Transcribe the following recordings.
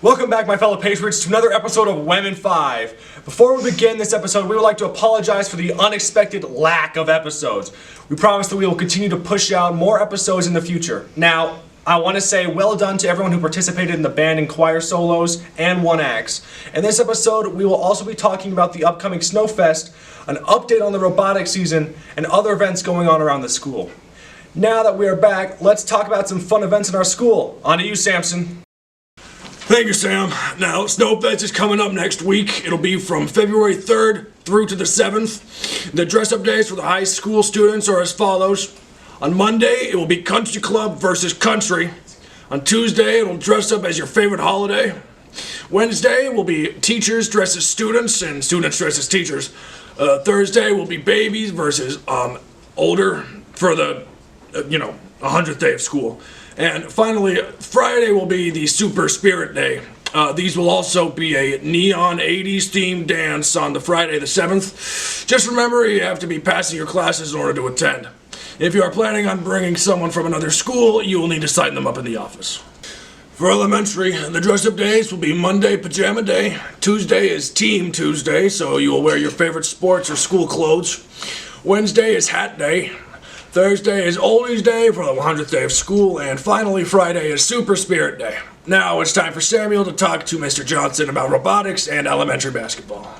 Welcome back, my fellow Patriots, to another episode of WEM In 5. Before we begin this episode, we would like to apologize for the unexpected lack of episodes. We promise that we will continue to push out more episodes in the future. Now, I want to say well done to everyone who participated in the band and choir solos and one acts. In this episode, we will also be talking about the upcoming Snowfest, an update on the robotics season, and other events going on around the school. Now that we are back, let's talk about some fun events in our school. On to you, Samson. Thank you, Sam. Now, Snowfest is coming up next week. It'll be from February 3rd through to the 7th. The dress-up days for the high school students are as follows. On Monday, it will be Country Club versus Country. On Tuesday, it'll dress up as your favorite holiday. Wednesday will be teachers dress as students and students dress as teachers. Thursday will be babies versus older for the, 100th day of school. And finally, Friday will be the Super Spirit Day. These will also be a neon 80s themed dance on the Friday the 7th. Just remember, you have to be passing your classes in order to attend. If you are planning on bringing someone from another school, you will need to sign them up in the office. For elementary, the dress-up days will be Monday, Pajama Day. Tuesday is Team Tuesday, so you will wear your favorite sports or school clothes. Wednesday is Hat Day. Thursday is Oldies Day for the 100th day of school, and finally Friday is Super Spirit Day. Now it's time for Samuel to talk to Mr. Johnson about robotics and elementary basketball.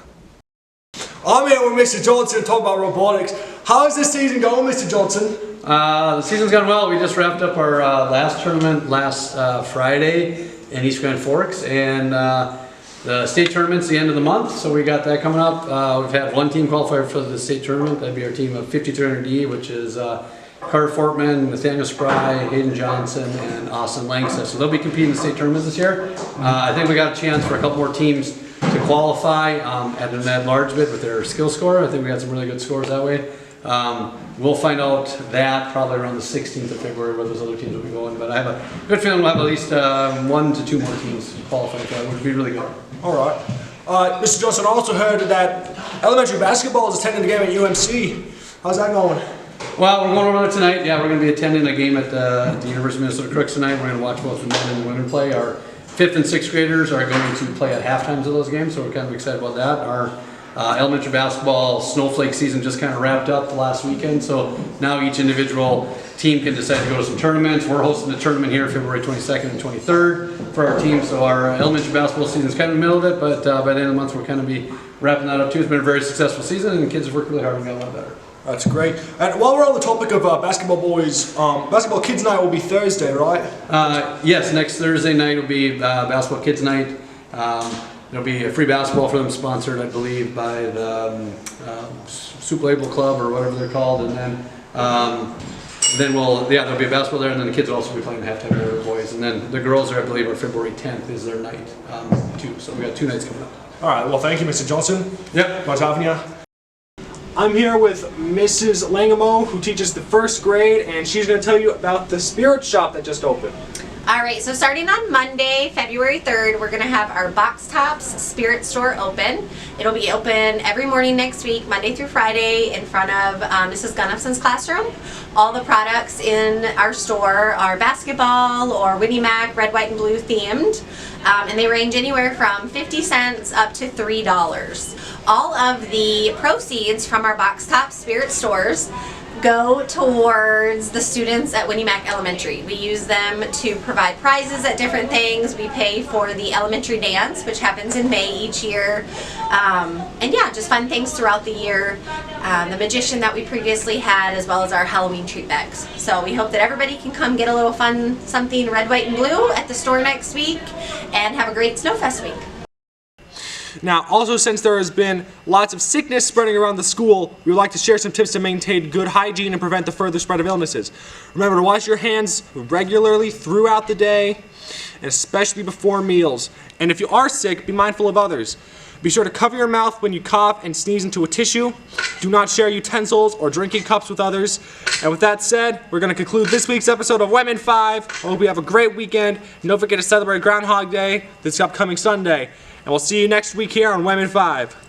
I'm here with Mr. Johnson to talk about robotics. How is this season going, Mr. Johnson? The season's gone well. We just wrapped up our last tournament last Friday in East Grand Forks, and the state tournament's the end of the month, so we got that coming up. We've had one team qualify for the state tournament. That'd be our team of 5300D, which is Carter Fortman, Nathaniel Spry, Hayden Johnson, and Austin Langston. So they'll be competing in the state tournament this year. I think we got a chance for a couple more teams to qualify at an at-large bid with their skill score. I think we got some really good scores that way. We'll find out that probably around the 16th of February where those other teams will be going. But I have a good feeling we'll have at least 1 to 2 more teams qualifying for that, which would be really good. All right. Mr. Johnson, I also heard that elementary basketball is attending the game at UMC. How's that going? Well, we're going over there tonight. Yeah, we're going to be attending a game at the University of Minnesota Crooks tonight. We're going to watch both the men and the women play. Our 5th and 6th graders are going to play at halftimes of those games, so we're kind of excited about that. Our elementary basketball snowflake season just kind of wrapped up last weekend, so now each individual team can decide to go to some tournaments. We're hosting a tournament here February 22nd and 23rd for our team, so our elementary basketball season is kind of in the middle of it, but by the end of the month we're kind of be wrapping that up too. It's been a very successful season, and the kids have worked really hard and got a lot better. That's great. And while we're on the topic of basketball boys, basketball kids night will be Thursday, right? Yes, next Thursday night will be basketball kids night. There'll be a free basketball for them, sponsored, I believe, by the Soup Label Club or whatever they're called, and then there'll be a basketball there, and then the kids will also be playing halftime there with the boys, and then the girls are, I believe, are February 10th is their night too. So we got 2 nights coming up. All right. Well, thank you, Mr. Johnson. Yep. Nice having you. I'm here with Mrs. Langamo, who teaches the 1st grade, and she's going to tell you about the Spirit Shop that just opened. Alright, so starting on Monday, February 3rd, we're going to have our Box Tops Spirit Store open. It'll be open every morning next week, Monday through Friday, in front of Mrs. Gunnufson's classroom. All the products in our store are basketball or Winnie Mac, red, white, and blue themed. And they range anywhere from 50 cents up to $3. All of the proceeds from our Box Tops Spirit Stores go towards the students at Winnie Mac Elementary. We use them to provide prizes at different things. We pay for the elementary dance, which happens in May each year. And yeah, just fun things throughout the year. The magician that we previously had, as well as our Halloween treat bags. So we hope that everybody can come get a little fun something red, white, and blue at the store next week and have a great Snowfest week. Now, also, since there has been lots of sickness spreading around the school, we would like to share some tips to maintain good hygiene and prevent the further spread of illnesses. Remember to wash your hands regularly throughout the day, and especially before meals. And if you are sick, be mindful of others. Be sure to cover your mouth when you cough and sneeze into a tissue. Do not share utensils or drinking cups with others. And with that said, we're going to conclude this week's episode of WEM In 5. I hope you have a great weekend. And don't forget to celebrate Groundhog Day this upcoming Sunday. And we'll see you next week here on WEM In 5.